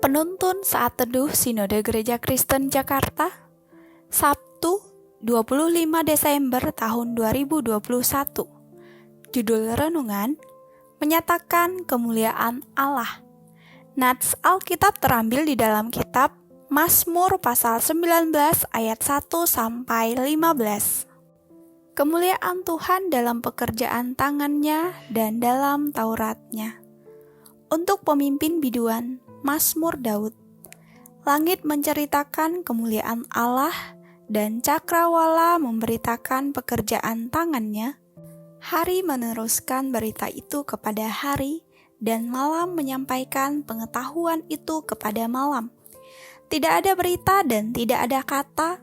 Penuntun Saat Teduh Sinode Gereja Kristen Jakarta, Sabtu 25 Desember tahun 2021. Judul renungan, Menyatakan Kemuliaan Allah. Nats Alkitab terambil di dalam kitab Mazmur pasal 19 ayat 1 sampai 15. Kemuliaan Tuhan dalam pekerjaan tangannya dan dalam Tauratnya. Untuk pemimpin biduan, Mazmur Daud. Langit menceritakan kemuliaan Allah dan cakrawala memberitakan pekerjaan tangannya. Hari meneruskan berita itu kepada hari dan malam menyampaikan pengetahuan itu kepada malam. Tidak ada berita dan tidak ada kata,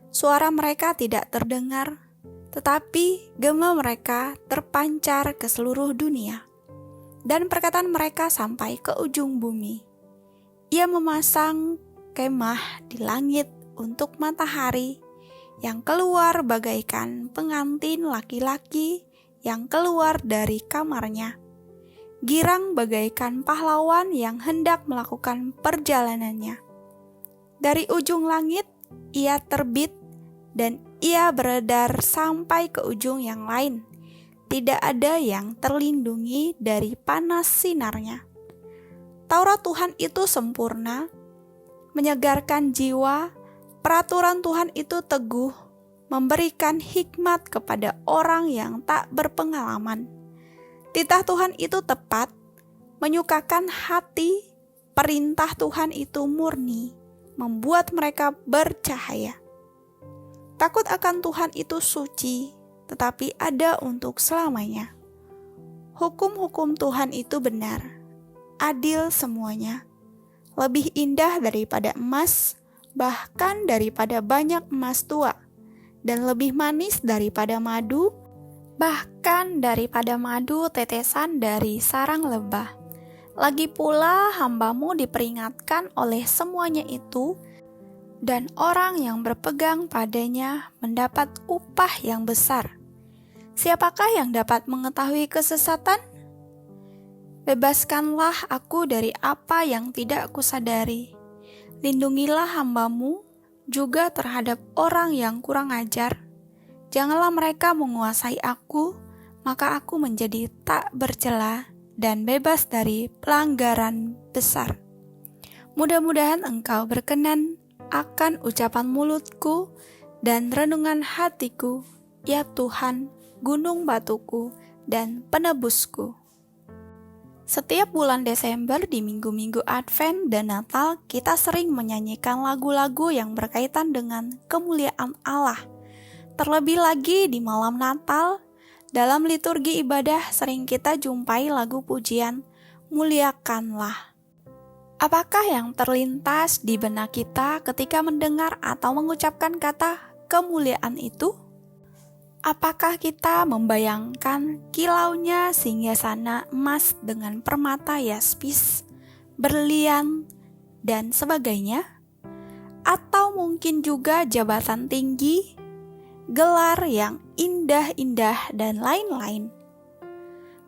suara mereka tidak terdengar, tetapi gema mereka terpancar ke seluruh dunia, dan perkataan mereka sampai ke ujung bumi. Ia memasang kemah di langit untuk matahari yang keluar bagaikan pengantin laki-laki yang keluar dari kamarnya. Girang bagaikan pahlawan yang hendak melakukan perjalanannya. Dari ujung langit ia terbit dan ia beredar sampai ke ujung yang lain. Tidak ada yang terlindungi dari panas sinarnya. Taurat Tuhan itu sempurna, menyegarkan jiwa, peraturan Tuhan itu teguh, memberikan hikmat kepada orang yang tak berpengalaman. Titah Tuhan itu tepat, menyukakan hati, perintah Tuhan itu murni, membuat mereka bercahaya. Takut akan Tuhan itu suci, tetapi ada untuk selamanya. Hukum-hukum Tuhan itu benar, adil semuanya, lebih indah daripada emas, bahkan daripada banyak emas tua, dan lebih manis daripada madu, bahkan daripada madu tetesan dari sarang lebah. Lagi pula hamba-Mu diperingatkan oleh semuanya itu, dan orang yang berpegang padanya mendapat upah yang besar. Siapakah yang dapat mengetahui kesesatan? Bebaskanlah aku dari apa yang tidak kusadari. Lindungilah hamba-Mu juga terhadap orang yang kurang ajar. Janganlah mereka menguasai aku, maka aku menjadi tak bercela dan bebas dari pelanggaran besar. Mudah-mudahan Engkau berkenan akan ucapan mulutku dan renungan hatiku, ya Tuhan, gunung batuku dan penebusku. Setiap bulan Desember di minggu-minggu Advent dan Natal, kita sering menyanyikan lagu-lagu yang berkaitan dengan kemuliaan Allah. Terlebih lagi di malam Natal, dalam liturgi ibadah sering kita jumpai lagu pujian, Muliakanlah. Apakah yang terlintas di benak kita ketika mendengar atau mengucapkan kata kemuliaan itu? Apakah kita membayangkan kilaunya singgasana emas dengan permata yaspis, berlian, dan sebagainya? Atau mungkin juga jabatan tinggi, gelar yang indah-indah, dan lain-lain?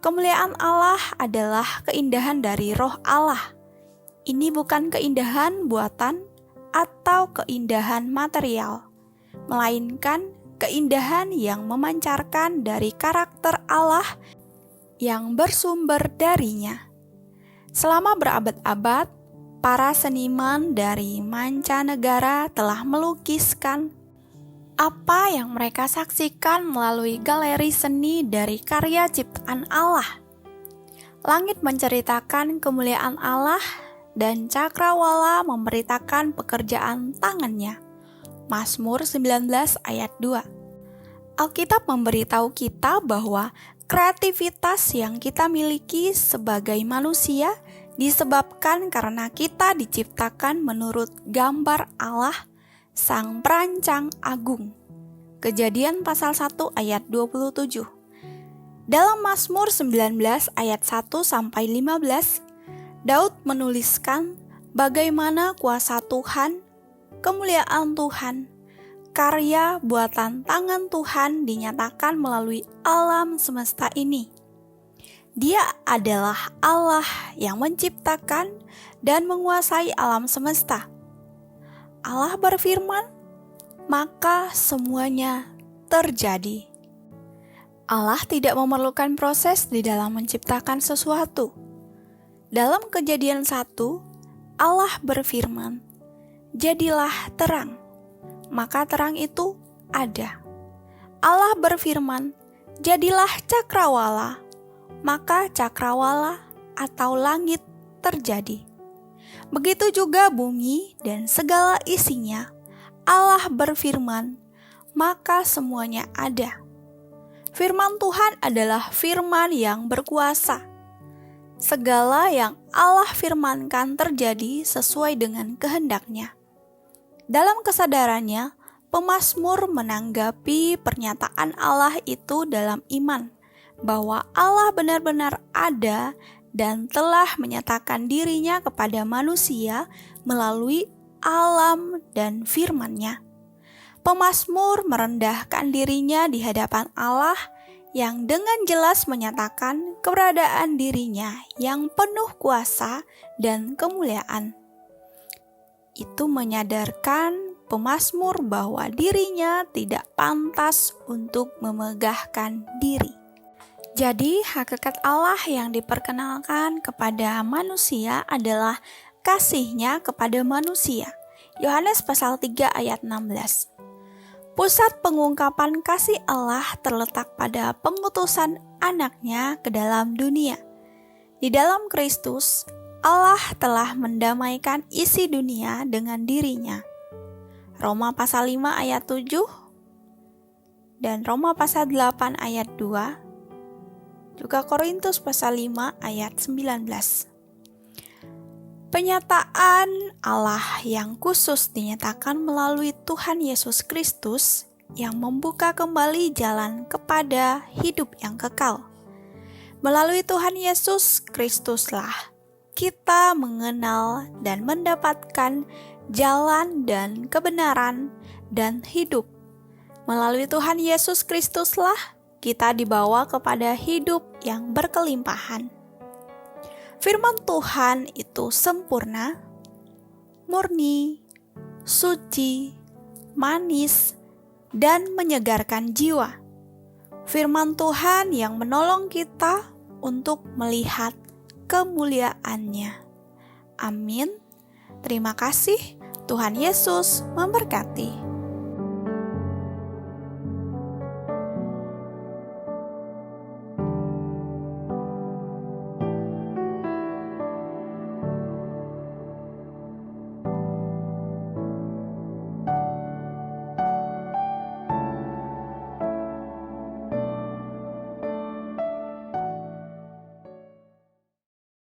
Kemuliaan Allah adalah keindahan dari Roh Allah. Ini bukan keindahan buatan atau keindahan material, melainkan keindahan yang memancarkan dari karakter Allah yang bersumber darinya. Selama berabad-abad, para seniman dari mancanegara telah melukiskan apa yang mereka saksikan melalui galeri seni dari karya ciptaan Allah. Langit menceritakan kemuliaan Allah dan cakrawala memberitakan pekerjaan tangannya. Mazmur 19 ayat 2. Alkitab memberitahu kita bahwa kreativitas yang kita miliki sebagai manusia disebabkan karena kita diciptakan menurut gambar Allah, Sang Perancang Agung. Kejadian pasal 1 ayat 27. Dalam Mazmur 19 ayat 1 sampai 15, Daud menuliskan bagaimana kuasa Tuhan, kemuliaan Tuhan, karya buatan tangan Tuhan dinyatakan melalui alam semesta ini. Dia adalah Allah yang menciptakan dan menguasai alam semesta. Allah berfirman, maka semuanya terjadi. Allah tidak memerlukan proses di dalam menciptakan sesuatu. Dalam Kejadian 1, Allah berfirman, "Jadilah terang," maka terang itu ada. Allah berfirman, "Jadilah cakrawala," maka cakrawala atau langit terjadi. Begitu juga bumi dan segala isinya. Allah berfirman, maka semuanya ada. Firman Tuhan adalah firman yang berkuasa. Segala yang Allah firmankan terjadi sesuai dengan kehendak-Nya. Dalam kesadarannya, pemazmur menanggapi pernyataan Allah itu dalam iman, bahwa Allah benar-benar ada dan telah menyatakan dirinya kepada manusia melalui alam dan firman-Nya. Pemazmur merendahkan dirinya di hadapan Allah yang dengan jelas menyatakan keberadaan dirinya yang penuh kuasa dan kemuliaan. Itu menyadarkan pemazmur bahwa dirinya tidak pantas untuk memegahkan diri. Jadi, hakikat Allah yang diperkenalkan kepada manusia adalah kasih-Nya kepada manusia. Yohanes pasal 3 ayat 16. Pusat pengungkapan kasih Allah terletak pada pengutusan Anak-Nya ke dalam dunia. Di dalam Kristus, Allah telah mendamaikan isi dunia dengan diri-Nya. Roma pasal 5 ayat 7 dan Roma pasal 8 ayat 2, juga Korintus pasal 5 ayat 19. Penyataan Allah yang khusus dinyatakan melalui Tuhan Yesus Kristus yang membuka kembali jalan kepada hidup yang kekal. Melalui Tuhan Yesus Kristuslah kita mengenal dan mendapatkan jalan dan kebenaran dan hidup. Melalui Tuhan Yesus Kristuslah kita dibawa kepada hidup yang berkelimpahan. Firman Tuhan itu sempurna, murni, suci, manis, dan menyegarkan jiwa. Firman Tuhan yang menolong kita untuk melihat kemuliaan-Nya. Amin. Terima kasih. Tuhan Yesus memberkati.